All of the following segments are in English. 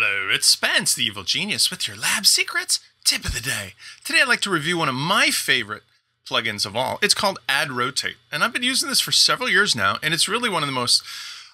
Hello, it's Spence, the evil genius, with your lab secrets tip of the day. Today I'd like to review one of my favorite plugins of all. It's called AdRotate, and I've been using this for several years now, and it's really one of the most,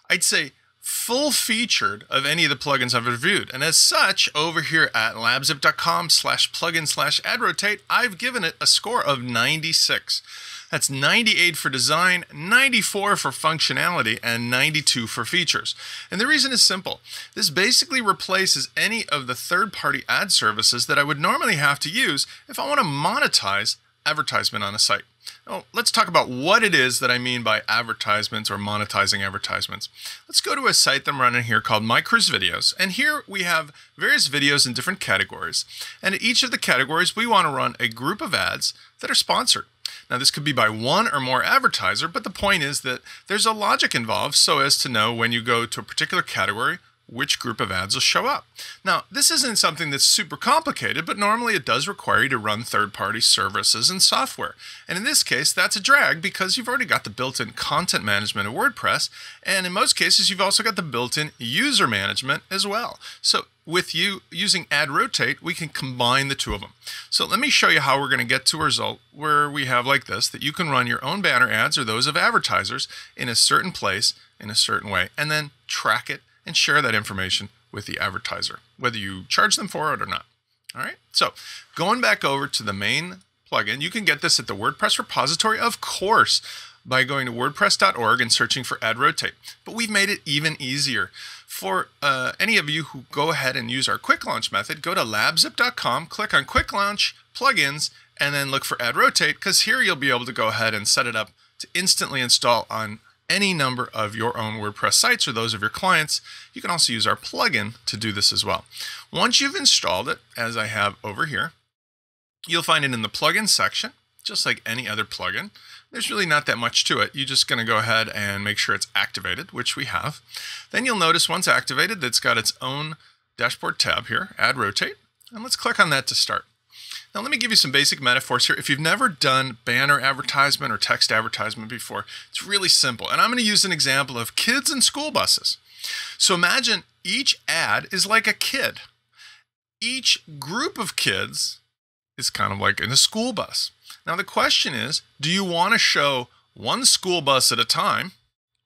I'd say, full-featured of any of the plugins I've reviewed. And as such, over here at labzip.com/plugin/AdRotate, I've given it a score of 96. That's 98 for design, 94 for functionality, and 92 for features. And the reason is simple. This basically replaces any of the third-party ad services that I would normally have to use if I want to monetize advertisement on a site. Now, let's talk about what it is that I mean by advertisements or monetizing advertisements. Let's go to a site that I'm running here called My Cruise Videos. And here we have various videos in different categories. And at each of the categories, we want to run a group of ads that are sponsored. Now, this could be by one or more advertiser, but the point is that there's a logic involved so as to know when you go to a particular category, which group of ads will show up. Now, this isn't something that's super complicated, but normally it does require you to run third-party services and software. And in this case, that's a drag because you've already got the built-in content management of WordPress, and in most cases, you've also got the built-in user management as well. So with you using AdRotate, we can combine the two of them. So let me show you how we're going to get to a result where we have like this, that you can run your own banner ads or those of advertisers in a certain place in a certain way, and then track it and share that information with the advertiser, whether you charge them for it or not. All right, so going back over to the main plugin, you can get this at the WordPress repository, of course, by going to wordpress.org and searching for AdRotate. But we've made it even easier. For any of you who go ahead and use our quick launch method, go to labzip.com, click on quick launch plugins, and then look for AdRotate, because here you'll be able to go ahead and set it up to instantly install on any number of your own WordPress sites or those of your clients. You can also use our plugin to do this as well. Once you've installed it, as I have over here, you'll find it in the plugin section, just like any other plugin. There's really not that much to it. You're just going to go ahead and make sure it's activated, which we have. Then you'll notice once activated, that's got its own dashboard tab here, AdRotate, and let's click on that to start. Now, let me give you some basic metaphors here. If you've never done banner advertisement or text advertisement before, it's really simple. And I'm going to use an example of kids and school buses. So imagine each ad is like a kid. Each group of kids is kind of like in a school bus. Now, the question is, do you want to show one school bus at a time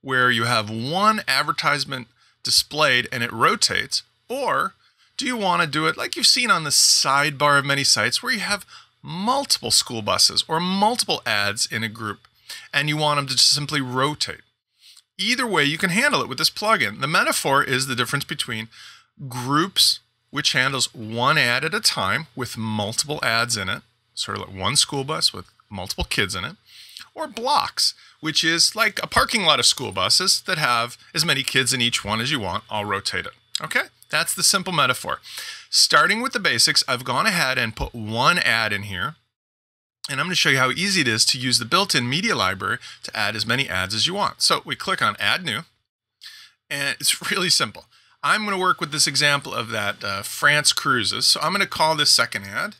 where you have one advertisement displayed and it rotates, or do you want to do it like you've seen on the sidebar of many sites where you have multiple school buses or multiple ads in a group and you want them to just simply rotate? Either way, you can handle it with this plugin. The metaphor is the difference between groups, which handles one ad at a time with multiple ads in it, sort of like one school bus with multiple kids in it, or blocks, which is like a parking lot of school buses that have as many kids in each one as you want. I'll rotate it. Okay? That's the simple metaphor. Starting with the basics, I've gone ahead and put one ad in here, and I'm going to show you how easy it is to use the built-in media library to add as many ads as you want. So we click on Add New, and it's really simple. I'm going to work with this example of that France Cruises. So I'm going to call this second ad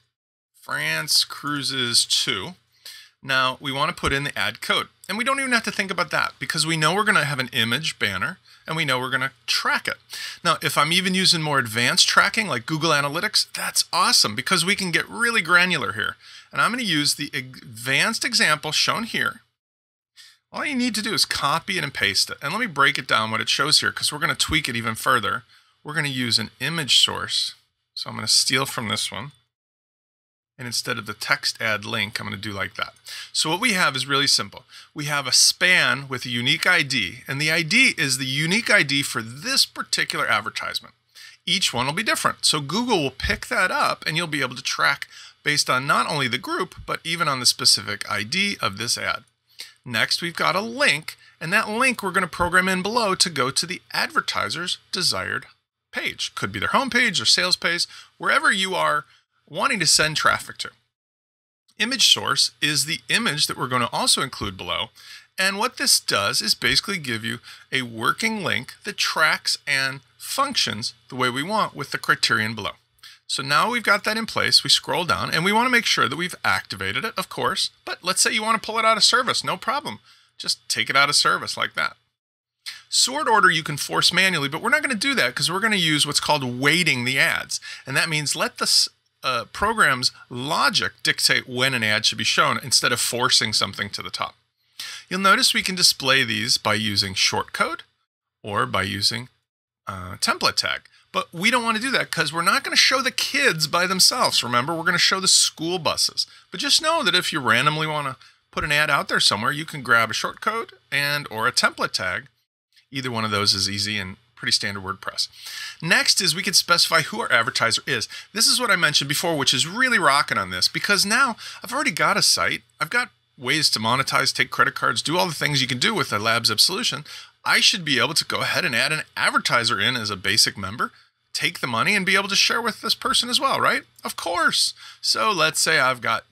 France Cruises 2. Now we want to put in the ad code, and we don't even have to think about that because we know we're going to have an image banner and we know we're going to track it. Now, if I'm even using more advanced tracking like Google Analytics, that's awesome because we can get really granular here. And I'm going to use the advanced example shown here. All you need to do is copy it and paste it. And let me break it down what it shows here because we're going to tweak it even further. We're going to use an image source. So I'm going to steal from this one. And instead of the text ad link, I'm going to do like that. So what we have is really simple. We have a span with a unique ID, and the ID is the unique ID for this particular advertisement. Each one will be different. So Google will pick that up, and you'll be able to track based on not only the group, but even on the specific ID of this ad. Next, we've got a link, and that link we're going to program in below to go to the advertiser's desired page. Could be their homepage or sales page, wherever you are wanting to send traffic to. Image source is the image that we're going to also include below. And what this does is basically give you a working link that tracks and functions the way we want with the criterion below. So now we've got that in place. We scroll down and we want to make sure that we've activated it, of course. But let's say you want to pull it out of service. No problem. Just take it out of service like that. Sort order you can force manually, but we're not going to do that because we're going to use what's called weighting the ads. And that means let the program's logic dictate when an ad should be shown instead of forcing something to the top. You'll notice we can display these by using shortcode or by using template tag. But we don't want to do that because we're not going to show the kids by themselves. Remember, we're going to show the school buses. But just know that if you randomly want to put an ad out there somewhere, you can grab a shortcode and or a template tag. Either one of those is easy and pretty standard WordPress. Next is we can specify who our advertiser is. This is what I mentioned before, which is really rocking on this because now I've already got a site. I've got ways to monetize, take credit cards, do all the things you can do with a LabScore solution. I should be able to go ahead and add an advertiser in as a basic member, take the money, and be able to share with this person as well, right? Of course. So let's say I've got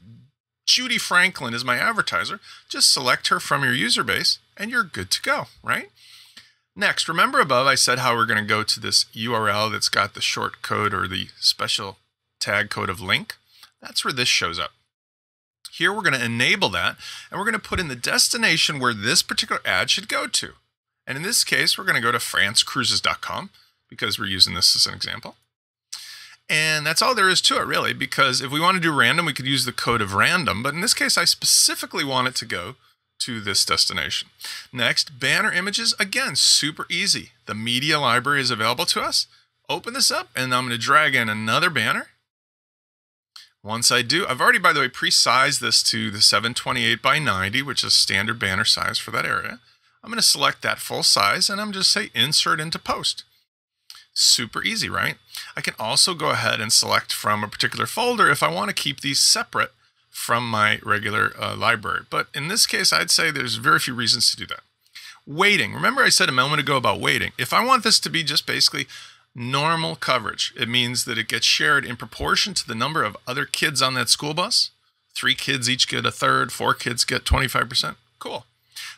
Judy Franklin as my advertiser. Just select her from your user base, and you're good to go, right? Next, remember above I said how we're going to go to this URL that's got the short code or the special tag code of link. That's where this shows up. Here we're going to enable that, and we're going to put in the destination where this particular ad should go to. And in this case, we're going to go to francecruises.com because we're using this as an example. And that's all there is to it, really, because if we want to do random, we could use the code of random. But in this case, I specifically want it to go to this destination. Next, banner images. Again, super easy. The media library is available to us. Open this up, and I'm going to drag in another banner. Once I do, I've already, by the way, pre-sized this to the 728 by 90, which is standard banner size for that area. I'm going to select that full size, and I'm just say insert into post. Super easy, right? I can also go ahead and select from a particular folder if I want to keep these separate from my regular library. But in this case, I'd say there's very few reasons to do that. Weighting. Remember I said a moment ago about weighting. If I want this to be just basically normal coverage, it means that it gets shared in proportion to the number of other kids on that school bus. 3 kids each get a third, 4 kids get 25%. Cool.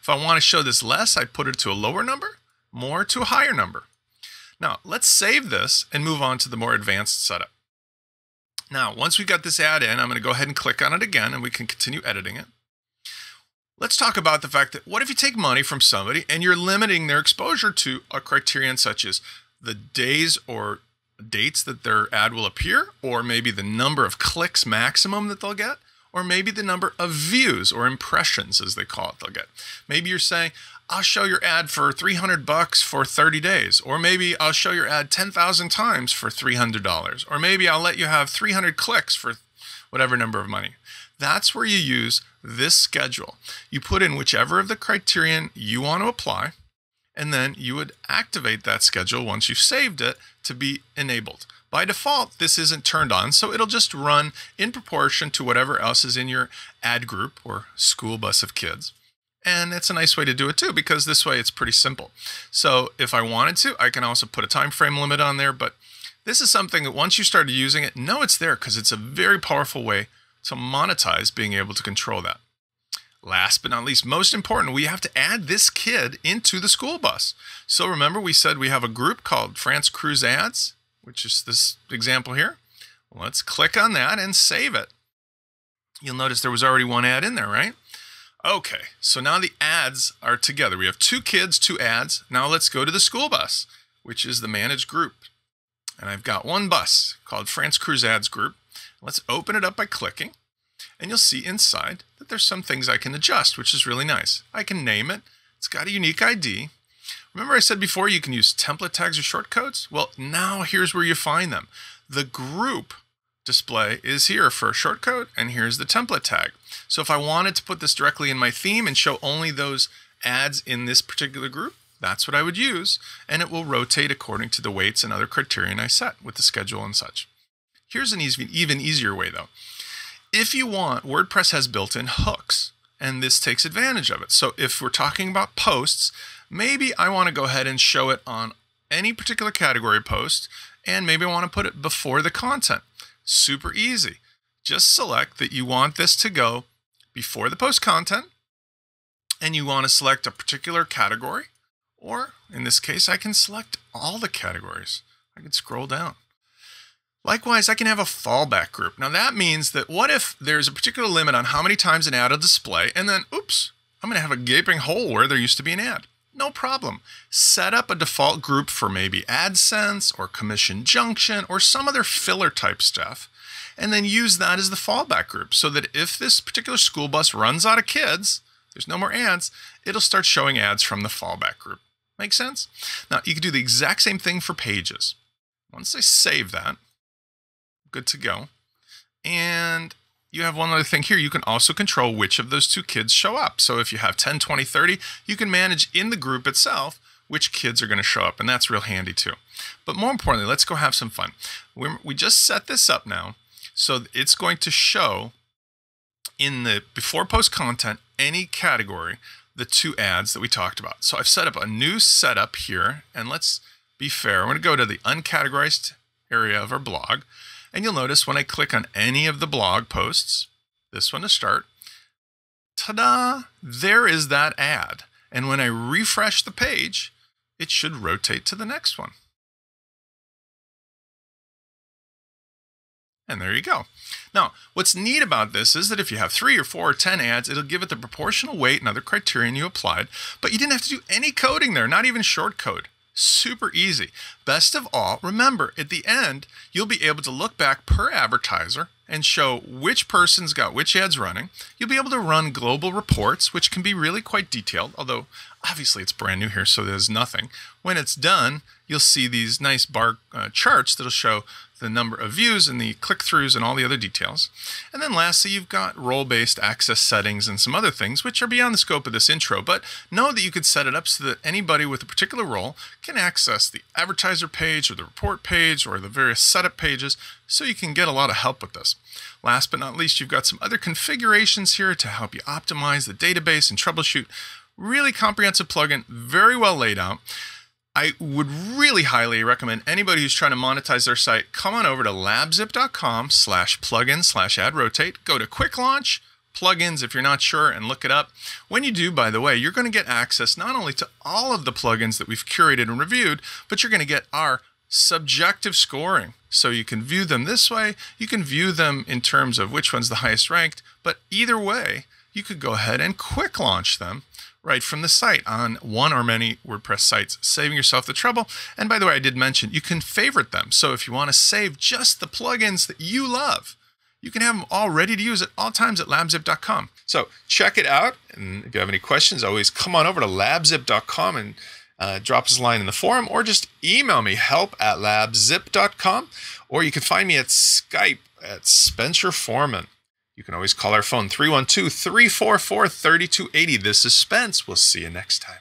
If I want to show this less, I put it to a lower number, more to a higher number. Now, let's save this and move on to the more advanced setup. Now, once we've got this ad in, I'm going to go ahead and click on it again, and we can continue editing it. Let's talk about the fact that what if you take money from somebody and you're limiting their exposure to a criterion such as the days or dates that their ad will appear, or maybe the number of clicks maximum that they'll get, or maybe the number of views or impressions, as they call it, they'll get. Maybe you're saying, I'll show your ad for $300 for 30 days. Or maybe I'll show your ad 10,000 times for $300. Or maybe I'll let you have 300 clicks for whatever number of money. That's where you use this schedule. You put in whichever of the criterion you want to apply, and then you would activate that schedule once you've saved it to be enabled. By default, this isn't turned on, so it'll just run in proportion to whatever else is in your ad group or school bus of kids. And it's a nice way to do it too, because this way it's pretty simple. So if I wanted to, I can also put a time frame limit on there, but this is something that once you started using it, know it's there because it's a very powerful way to monetize being able to control that. Last but not least, most important, we have to add this kid into the school bus. So remember we said we have a group called France Cruise Ads, which is this example here. Let's click on that and save it. You'll notice there was already one ad in there, right? Okay, so now the ads are together. We have 2 kids, 2 ads. Now let's go to the school bus, which is the managed group. And I've got one bus called France Cruise Ads Group. Let's open it up by clicking. And you'll see inside that there's some things I can adjust, which is really nice. I can name it. It's got a unique ID. Remember I said before you can use template tags or shortcodes? Well, now here's where you find them. The group display is here for a shortcode, and here's the template tag. So if I wanted to put this directly in my theme and show only those ads in this particular group, that's what I would use, and it will rotate according to the weights and other criterion I set with the schedule and such. Here's an even easier way though. If you want, WordPress has built-in hooks, and this takes advantage of it. So if we're talking about posts, maybe I want to go ahead and show it on any particular category post, and maybe I want to put it before the content. Super easy. Just select that you want this to go before the post content, and you want to select a particular category, or in this case, I can select all the categories. I can scroll down. Likewise, I can have a fallback group. Now that means that what if there's a particular limit on how many times an ad will display, and then, oops, I'm going to have a gaping hole where there used to be an ad. No problem. Set up a default group for maybe AdSense or Commission Junction or some other filler type stuff, and then use that as the fallback group so that if this particular school bus runs out of kids, there's no more ads, it'll start showing ads from the fallback group. Make sense? Now, you can do the exact same thing for pages. Once I save that, good to go. And you have one other thing here. You can also control which of those two kids show up. So if you have 10, 20, 30, you can manage in the group itself which kids are going to show up, and that's real handy too. But more importantly, let's go have some fun. We just set this up now, so it's going to show in the before post content, any category, the two ads that we talked about. So I've set up a new setup here, and let's be fair. I'm going to go to the uncategorized area of our blog, and you'll notice when I click on any of the blog posts, this one to start, ta-da, there is that ad. And when I refresh the page, it should rotate to the next one. And there you go. Now, what's neat about this is that if you have 3 or 4 or 10 ads, it'll give it the proportional weight and other criterion you applied, but you didn't have to do any coding there, not even short code. Super easy. Best of all, remember, at the end, you'll be able to look back per advertiser and show which person's got which ads running. You'll be able to run global reports, which can be really quite detailed, although obviously it's brand new here, so there's nothing. When it's done, you'll see these nice bar charts that'll show the number of views and the click-throughs and all the other details. And then lastly, you've got role-based access settings and some other things which are beyond the scope of this intro, but know that you could set it up so that anybody with a particular role can access the advertiser page or the report page or the various setup pages, so you can get a lot of help with this. Last but not least, you've got some other configurations here to help you optimize the database and troubleshoot. Really comprehensive plugin, very well laid out. I would really highly recommend anybody who's trying to monetize their site, come on over to labzip.com/plugin/AdRotate. Go to Quick Launch, Plugins if you're not sure, and look it up. When you do, by the way, you're going to get access not only to all of the plugins that we've curated and reviewed, but you're going to get our subjective scoring. So you can view them this way. You can view them in terms of which one's the highest ranked. But either way, you could go ahead and quick launch them right from the site on one or many WordPress sites, saving yourself the trouble. And by the way, I did mention you can favorite them. So if you want to save just the plugins that you love, you can have them all ready to use at all times at labzip.com. So check it out. And if you have any questions, always come on over to labzip.com and drop us a line in the forum, or just email me, help@labzip.com, or you can find me at Skype at Spencer Foreman. You can always call our phone, 312-344-3280. This is Spence. We'll see you next time.